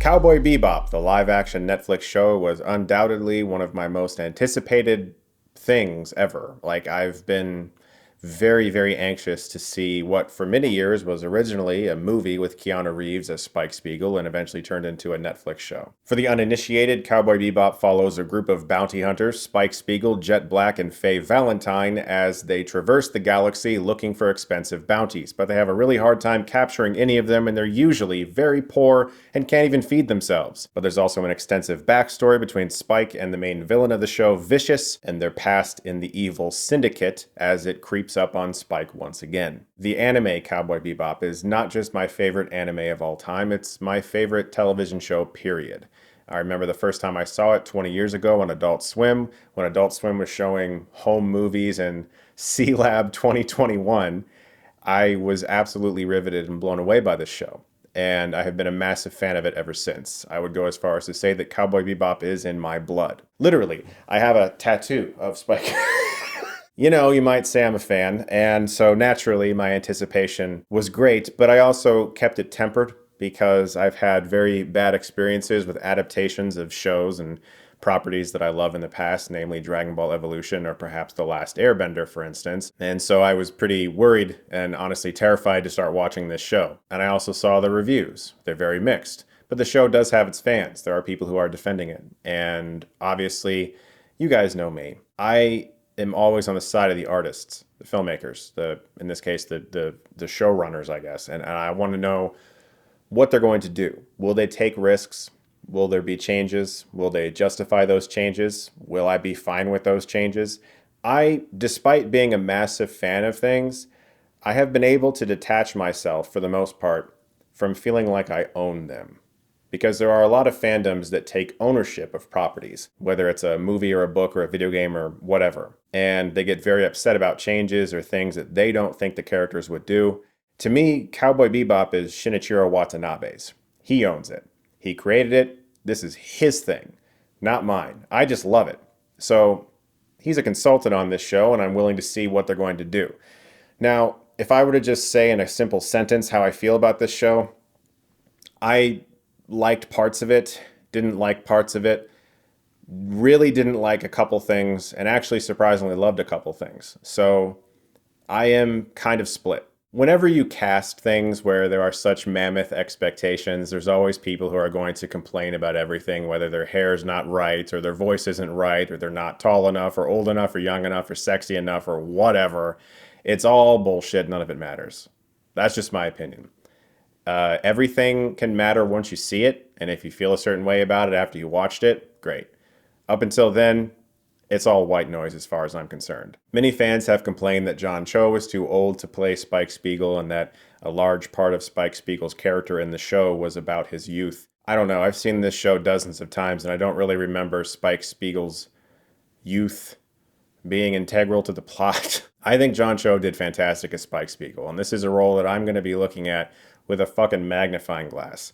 Cowboy Bebop, the live-action Netflix show, was undoubtedly one of my most anticipated things ever. Like, I've been very, very anxious to see what, for many years, was originally a movie with Keanu Reeves as Spike Spiegel and eventually turned into a Netflix show. For the uninitiated, Cowboy Bebop follows a group of bounty hunters, Spike Spiegel, Jet Black, and Faye Valentine, as they traverse the galaxy looking for expensive bounties. But they have a really hard time capturing any of them, and they're usually very poor and can't even feed themselves. But there's also an extensive backstory between Spike and the main villain of the show, Vicious, and their past in the evil Syndicate as it creeps up on Spike once again. The anime Cowboy Bebop is not just my favorite anime of all time, it's my favorite television show, period. I remember the first time I saw it 20 years ago on Adult Swim, when Adult Swim was showing home movies and C-Lab 2021. I was absolutely riveted and blown away by this show, and I have been a massive fan of it ever since. I would go as far as to say that Cowboy Bebop is in my blood. Literally, I have a tattoo of Spike. You might say I'm a fan, and so naturally my anticipation was great, but I also kept it tempered because I've had very bad experiences with adaptations of shows and properties that I love in the past, namely Dragon Ball Evolution or perhaps The Last Airbender, for instance. And so I was pretty worried and honestly terrified to start watching this show. And I also saw the reviews. They're very mixed. But the show does have its fans. There are people who are defending it. And obviously, you guys know me. I am always on the side of the artists, the filmmakers, in this case, the showrunners, I guess. And I want to know what they're going to do. Will they take risks? Will there be changes? Will they justify those changes? Will I be fine with those changes? Despite being a massive fan of things, I have been able to detach myself, for the most part, from feeling like I own them. Because there are a lot of fandoms that take ownership of properties, whether it's a movie or a book or a video game or whatever. And they get very upset about changes or things that they don't think the characters would do. To me, Cowboy Bebop is Shinichiro Watanabe's. He owns it. He created it. This is his thing, not mine. I just love it. So he's a consultant on this show, and I'm willing to see what they're going to do. Now, if I were to just say in a simple sentence how I feel about this show, I liked parts of it, didn't like parts of it, really didn't like a couple things, and actually surprisingly loved a couple things. So I am kind of split. Whenever you cast things where there are such mammoth expectations, there's always people who are going to complain about everything, whether their hair's not right, or their voice isn't right, or they're not tall enough, or old enough, or young enough, or sexy enough, or whatever. It's all bullshit. None of it matters. That's just my opinion. Everything can matter once you see it, and if you feel a certain way about it after you watched it, great. Up until then, it's all white noise as far as I'm concerned. Many fans have complained that John Cho was too old to play Spike Spiegel and that a large part of Spike Spiegel's character in the show was about his youth. I don't know, I've seen this show dozens of times and I don't really remember Spike Spiegel's youth being integral to the plot. I think John Cho did fantastic as Spike Spiegel, and this is a role that I'm going to be looking at with a fucking magnifying glass.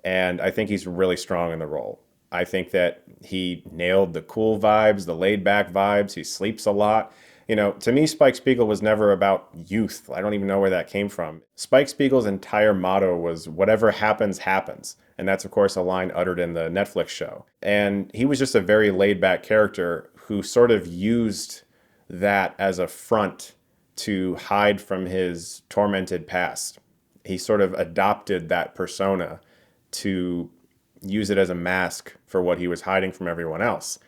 And I think he's really strong in the role. I think that he nailed the cool vibes, the laid-back vibes. He sleeps a lot. To me, Spike Spiegel was never about youth. I don't even know where that came from. Spike Spiegel's entire motto was, whatever happens, happens. And that's, of course, a line uttered in the Netflix show. And he was just a very laid-back character who sort of used that as a front to hide from his tormented past. He sort of adopted that persona to use it as a mask for what he was hiding from everyone else.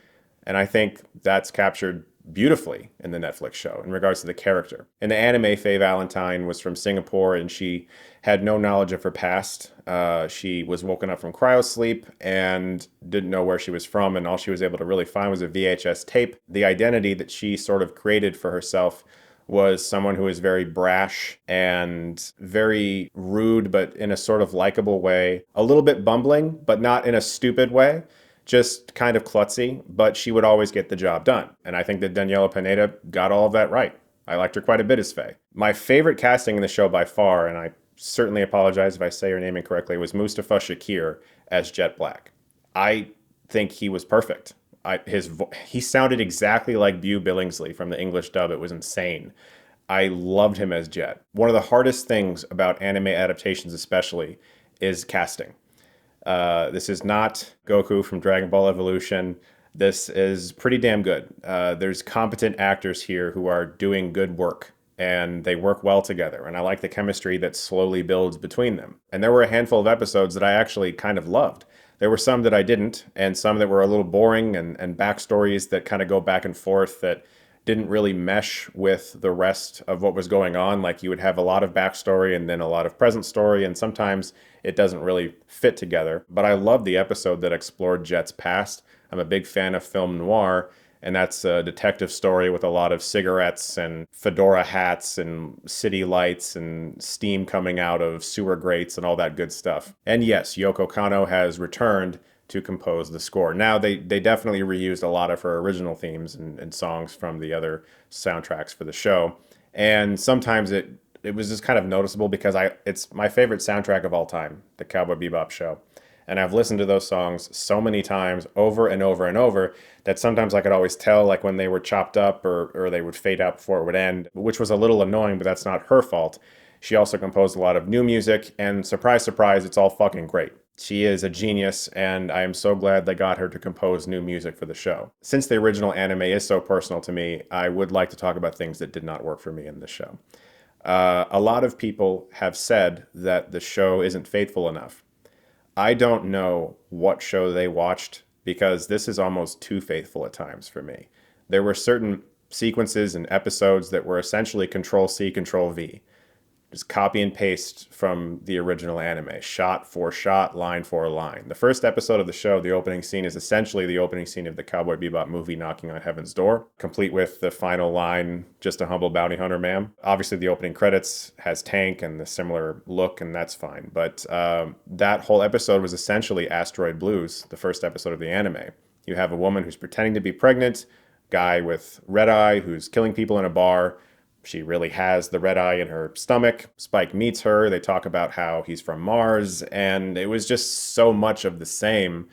And I think that's captured beautifully in the Netflix show in regards to the character. In the anime, Faye Valentine was from Singapore and she had no knowledge of her past. She was woken up from cryosleep and didn't know where she was from, and all she was able to really find was a VHS tape. The identity that she sort of created for herself was someone who is very brash and very rude, but in a sort of likable way. A little bit bumbling, but not in a stupid way. Just kind of klutzy, but she would always get the job done. And I think that Daniella Pineda got all of that right. I liked her quite a bit as Faye. My favorite casting in the show by far, and I certainly apologize if I say her name incorrectly, was Mustafa Shakir as Jet Black. I think he was perfect. He sounded exactly like Bew Billingsley from the English dub. It was insane. I loved him as Jet. One of the hardest things about anime adaptations especially is casting. This is not Goku from Dragon Ball Evolution. This is pretty damn good. There's competent actors here who are doing good work, and they work well together. And I like the chemistry that slowly builds between them. And there were a handful of episodes that I actually kind of loved. There were some that I didn't, and some that were a little boring, and backstories that kind of go back and forth that didn't really mesh with the rest of what was going on. Like, you would have a lot of backstory and then a lot of present story, and sometimes it doesn't really fit together. But I loved the episode that explored Jet's past. I'm a big fan of film noir, and that's a detective story with a lot of cigarettes and fedora hats and city lights and steam coming out of sewer grates and all that good stuff. And yes, Yoko Kanno has returned to compose the score. Now, they definitely reused a lot of her original themes and songs from the other soundtracks for the show. And sometimes it was just kind of noticeable because it's my favorite soundtrack of all time, the Cowboy Bebop show. And I've listened to those songs so many times over and over and over that sometimes I could always tell, like, when they were chopped up or they would fade out before it would end, which was a little annoying, but that's not her fault. She also composed a lot of new music, and surprise, surprise, it's all fucking great. She is a genius, and I am so glad they got her to compose new music for the show. Since the original anime is so personal to me, I would like to talk about things that did not work for me in the show. A lot of people have said that the show isn't faithful enough. I don't know what show they watched, because this is almost too faithful at times for me. There were certain sequences and episodes that were essentially Control-C, Control-V. Just copy and paste from the original anime, shot for shot, line for line. The first episode of the show, the opening scene, is essentially the opening scene of the Cowboy Bebop movie, Knocking on Heaven's Door, complete with the final line, "Just a humble bounty hunter, ma'am." Obviously, the opening credits has Tank and the similar look, and that's fine. But that whole episode was essentially Asteroid Blues, the first episode of the anime. You have a woman who's pretending to be pregnant, guy with red eye who's killing people in a bar. She really has the red eye in her stomach. Spike meets her. They talk about how he's from Mars. And it was just so much of the same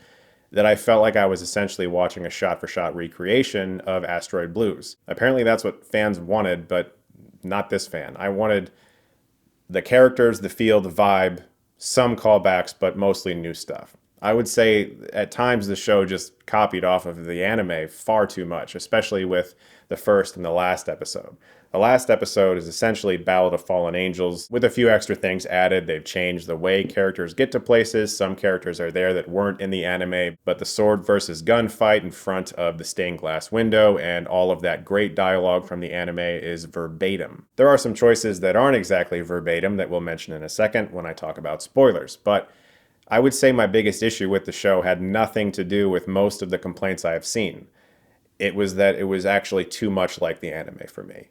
that I felt like I was essentially watching a shot-for-shot recreation of Asteroid Blues. Apparently that's what fans wanted, but not this fan. I wanted the characters, the feel, the vibe, some callbacks, but mostly new stuff. I would say at times the show just copied off of the anime far too much, especially with the first and the last episode. The last episode is essentially Ballad of Fallen Angels with a few extra things added. They've changed the way characters get to places. Some characters are there that weren't in the anime, but the sword versus gun fight in front of the stained glass window and all of that great dialogue from the anime is verbatim. There are some choices that aren't exactly verbatim that we'll mention in a second when I talk about spoilers, but I would say my biggest issue with the show had nothing to do with most of the complaints I have seen. It was that it was actually too much like the anime for me.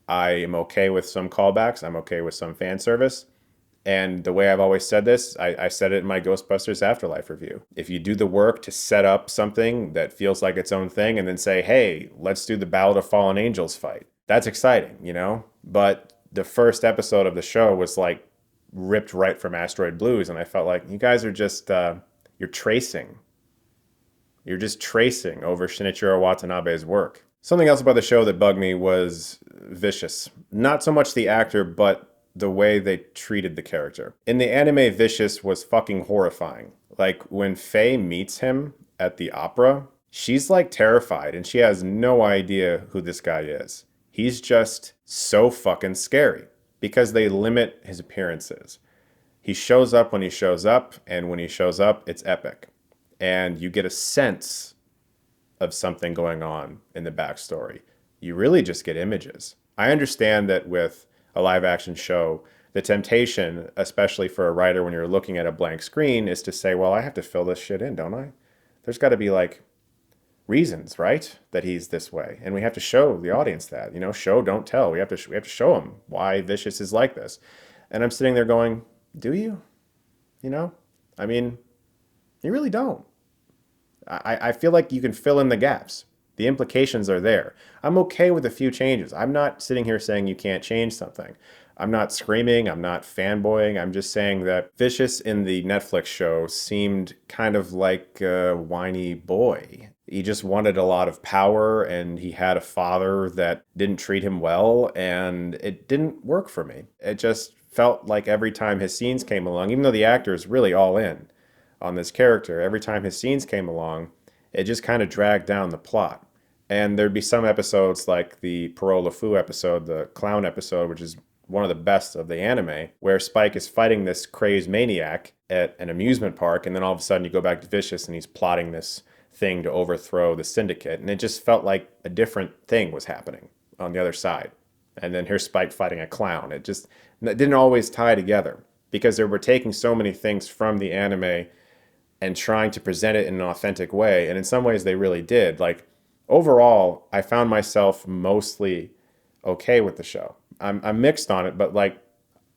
I am okay with some callbacks. I'm okay with some fan service. And the way I've always said this, I said it in my Ghostbusters Afterlife review. If you do the work to set up something that feels like its own thing and then say, hey, let's do the Ballad of Fallen Angels fight, that's exciting, you know? But the first episode of the show was like ripped right from Asteroid Blues, and I felt like you guys are just, you're tracing. You're just tracing over Shinichiro Watanabe's work. Something else about the show that bugged me was Vicious. Not so much the actor, but the way they treated the character. In the anime, Vicious was fucking horrifying. Like, when Faye meets him at the opera, she's like terrified, and she has no idea who this guy is. He's just so fucking scary because they limit his appearances. He shows up when he shows up, and when he shows up, it's epic. And you get a sense of something going on in the backstory. You really just get images. I understand that with a live action show, the temptation, especially for a writer when you're looking at a blank screen, is to say, well, I have to fill this shit in, don't I? There's got to be like reasons, right, that he's this way. And we have to show the audience that, you know, show, don't tell. We have to show them why Vicious is like this. And I'm sitting there going, do you? You know? I mean, you really don't. I feel like you can fill in the gaps. The implications are there. I'm okay with a few changes. I'm not sitting here saying you can't change something. I'm not screaming. I'm not fanboying. I'm just saying that Vicious in the Netflix show seemed kind of like a whiny boy. He just wanted a lot of power, and he had a father that didn't treat him well, and it didn't work for me. It just felt like every time his scenes came along, even though the actor is really all in, on this character. Every time his scenes came along, it just kind of dragged down the plot. And there'd be some episodes like the Parole Fu episode, the clown episode, which is one of the best of the anime, where Spike is fighting this crazed maniac at an amusement park, and then all of a sudden you go back to Vicious and he's plotting this thing to overthrow the syndicate. And it just felt like a different thing was happening on the other side. And then here's Spike fighting a clown. It didn't always tie together because they were taking so many things from the anime and trying to present it in an authentic way. And in some ways they really did. Like, overall, I found myself mostly okay with the show. I'm mixed on it, but like,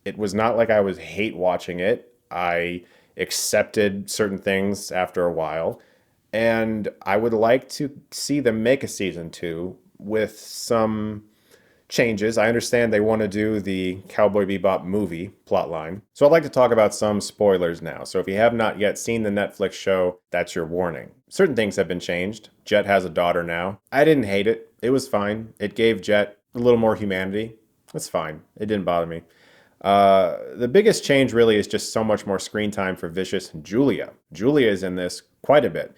it was not like I was hate watching it. I accepted certain things after a while, and I would like to see them make a season 2 with some changes. I understand they want to do the Cowboy Bebop movie plotline. So I'd like to talk about some spoilers now. So if you have not yet seen the Netflix show, that's your warning. Certain things have been changed. Jet has a daughter now. I didn't hate it. It was fine. It gave Jet a little more humanity. It's fine. It didn't bother me. The biggest change really is just so much more screen time for Vicious and Julia. Julia is in this quite a bit.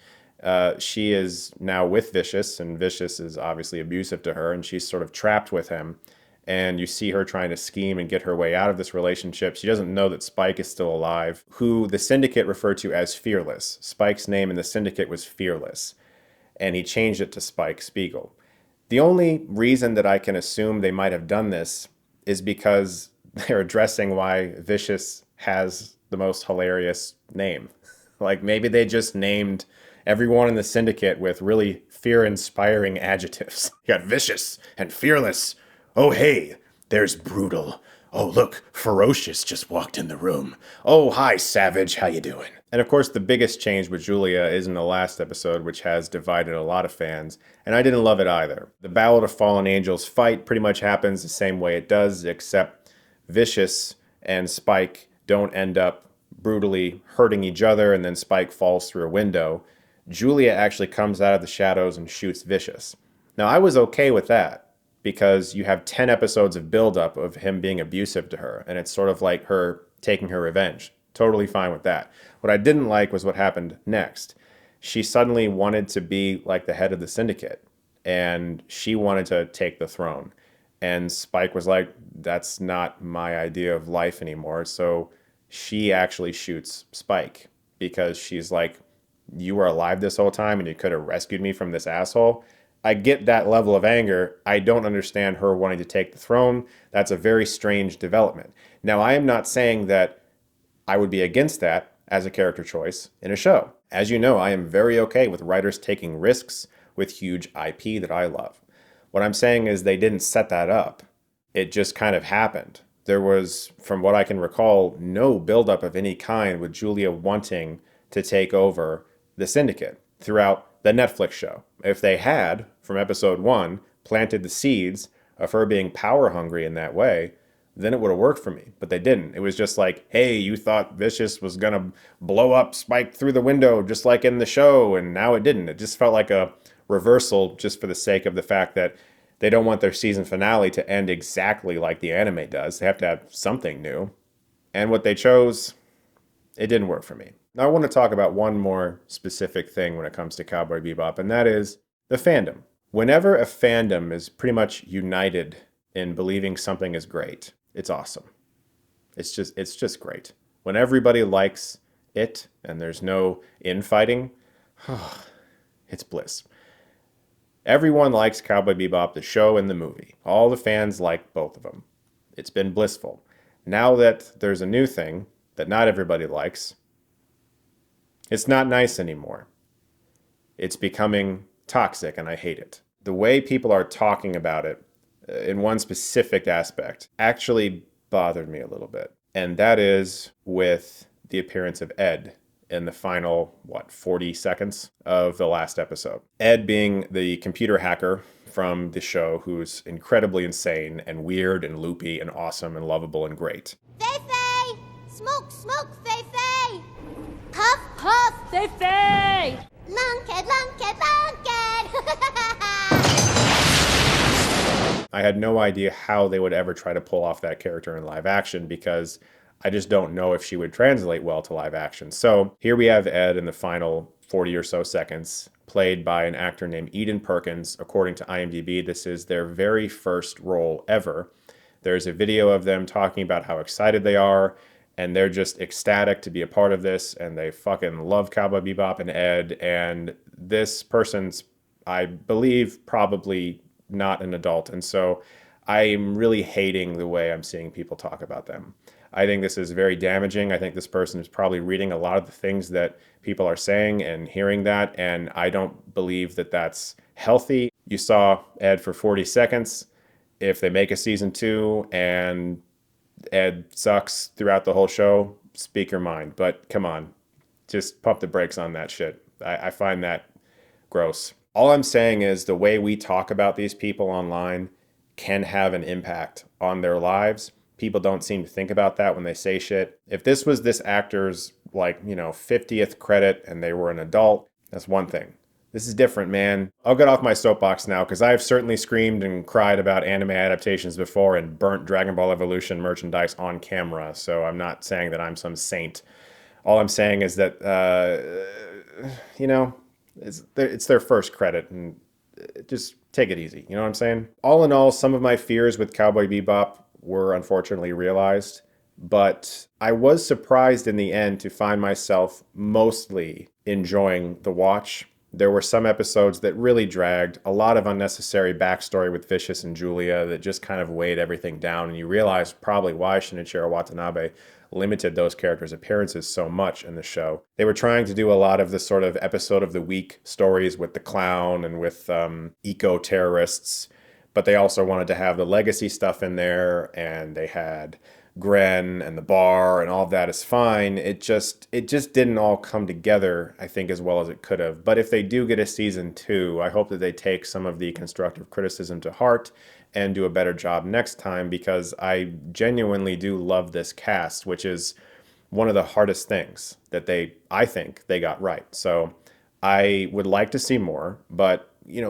She is now with Vicious, and Vicious is obviously abusive to her, and she's sort of trapped with him. And you see her trying to scheme and get her way out of this relationship. She doesn't know that Spike is still alive, who the Syndicate referred to as Fearless. Spike's name in the Syndicate was Fearless, and he changed it to Spike Spiegel. The only reason that I can assume they might have done this is because they're addressing why Vicious has the most hilarious name. Like, maybe they just named everyone in the Syndicate with really fear-inspiring adjectives. You got Vicious and Fearless. Oh, hey, there's Brutal. Oh, look, Ferocious just walked in the room. Oh, hi, Savage, how you doing? And of course, the biggest change with Julia is in the last episode, which has divided a lot of fans, and I didn't love it either. The Ballad of Fallen Angels fight pretty much happens the same way it does, except Vicious and Spike don't end up brutally hurting each other, and then Spike falls through a window. Julia actually comes out of the shadows and shoots Vicious. Now, I was okay with that, because you have 10 episodes of buildup of him being abusive to her, and it's sort of like her taking her revenge. Totally fine with that. What I didn't like was what happened next. She suddenly wanted to be like the head of the Syndicate, and she wanted to take the throne. And Spike was like, that's not my idea of life anymore. So she actually shoots Spike because she's like, you were alive this whole time and you could have rescued me from this asshole. I get that level of anger. I don't understand her wanting to take the throne. That's a very strange development. Now, I am not saying that I would be against that as a character choice in a show. As you know, I am very okay with writers taking risks with huge IP that I love. What I'm saying is they didn't set that up. It just kind of happened. There was, from what I can recall, no buildup of any kind with Julia wanting to take over the Syndicate throughout the Netflix show. If they had, from episode 1, planted the seeds of her being power hungry in that way, then it would have worked for me. But they didn't. It was just like, hey, you thought Vicious was going to blow up Spike through the window just like in the show, and now it didn't. It just felt like a reversal just for the sake of the fact that they don't want their season finale to end exactly like the anime does. They have to have something new. And what they chose, it didn't work for me. Now I want to talk about one more specific thing when it comes to Cowboy Bebop, and that is the fandom. Whenever a fandom is pretty much united in believing something is great, it's awesome. It's just great. When everybody likes it and there's no infighting, it's bliss. Everyone likes Cowboy Bebop, the show and the movie. All the fans like both of them. It's been blissful. Now that there's a new thing that not everybody likes, it's not nice anymore. It's becoming toxic, and I hate it. The way people are talking about it, in one specific aspect, actually bothered me a little bit. And that is with the appearance of Ed in the final, 40 seconds of the last episode. Ed being the computer hacker from the show who's incredibly insane and weird and loopy and awesome and lovable and great. Fei-Fei! Smoke, smoke, Fei-Fei! Puff, puff, Fei-Fei! Lunkhead, lunkhead, lunkhead! I had no idea how they would ever try to pull off that character in live action because I just don't know if she would translate well to live action. So here we have Ed in the final 40 or so seconds, played by an actor named Eden Perkins. According to IMDb, this is their very first role ever. There's a video of them talking about how excited they are, and they're just ecstatic to be a part of this, and they fucking love Cowboy Bebop and Ed, and this person's, I believe, probably not an adult, and so I'm really hating the way I'm seeing people talk about them. I think this is very damaging. I think this person is probably reading a lot of the things that people are saying and hearing that, and I don't believe that that's healthy. You saw Ed for 40 seconds. If they make a season 2 and Ed sucks throughout the whole show, speak your mind. But come on, just pump the brakes on that shit. I find that gross. All I'm saying is the way we talk about these people online can have an impact on their lives. People don't seem to think about that when they say shit. If this was this actor's, like, 50th credit and they were an adult, that's one thing. This is different, man. I'll get off my soapbox now because I've certainly screamed and cried about anime adaptations before and burnt Dragon Ball Evolution merchandise on camera, so I'm not saying that I'm some saint. All I'm saying is that, it's their first credit, and just take it easy. You know what I'm saying? All in all, some of my fears with Cowboy Bebop were unfortunately realized, but I was surprised in the end to find myself mostly enjoying the watch. There were some episodes that really dragged, a lot of unnecessary backstory with Vicious and Julia that just kind of weighed everything down, and you realize probably why Shinichiro Watanabe limited those characters' appearances so much in the show. They were trying to do a lot of the sort of episode of the week stories with the clown and with eco-terrorists, but they also wanted to have the legacy stuff in there, and they had Gren and the bar and all of that is fine. It just didn't all come together, I think, as well as it could have. But if they do get a season 2, I hope that they take some of the constructive criticism to heart and do a better job next time, because I genuinely do love this cast, which is one of the hardest things that I think they got right. So I would like to see more, but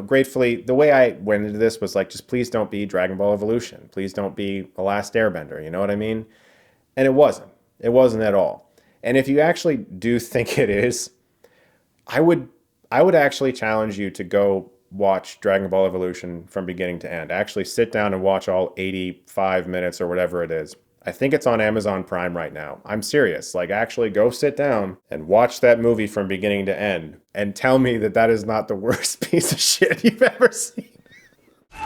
gratefully, the way I went into this was like, just please don't be Dragon Ball Evolution. Please don't be The Last Airbender. You know what I mean? And it wasn't. It wasn't at all. And if you actually do think it is, I would actually challenge you to go watch Dragon Ball Evolution from beginning to end. Actually sit down and watch all 85 minutes or whatever it is. I think it's on Amazon Prime right now. I'm serious. Like, actually go sit down and watch that movie from beginning to end and tell me that that is not the worst piece of shit you've ever seen. Goku,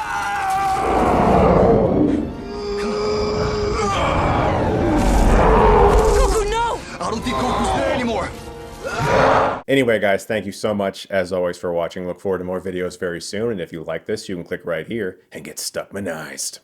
no! I don't think Goku's there anymore. Anyway, guys, thank you so much, as always, for watching. Look forward to more videos very soon. And if you like this, you can click right here and get Stuckmanized.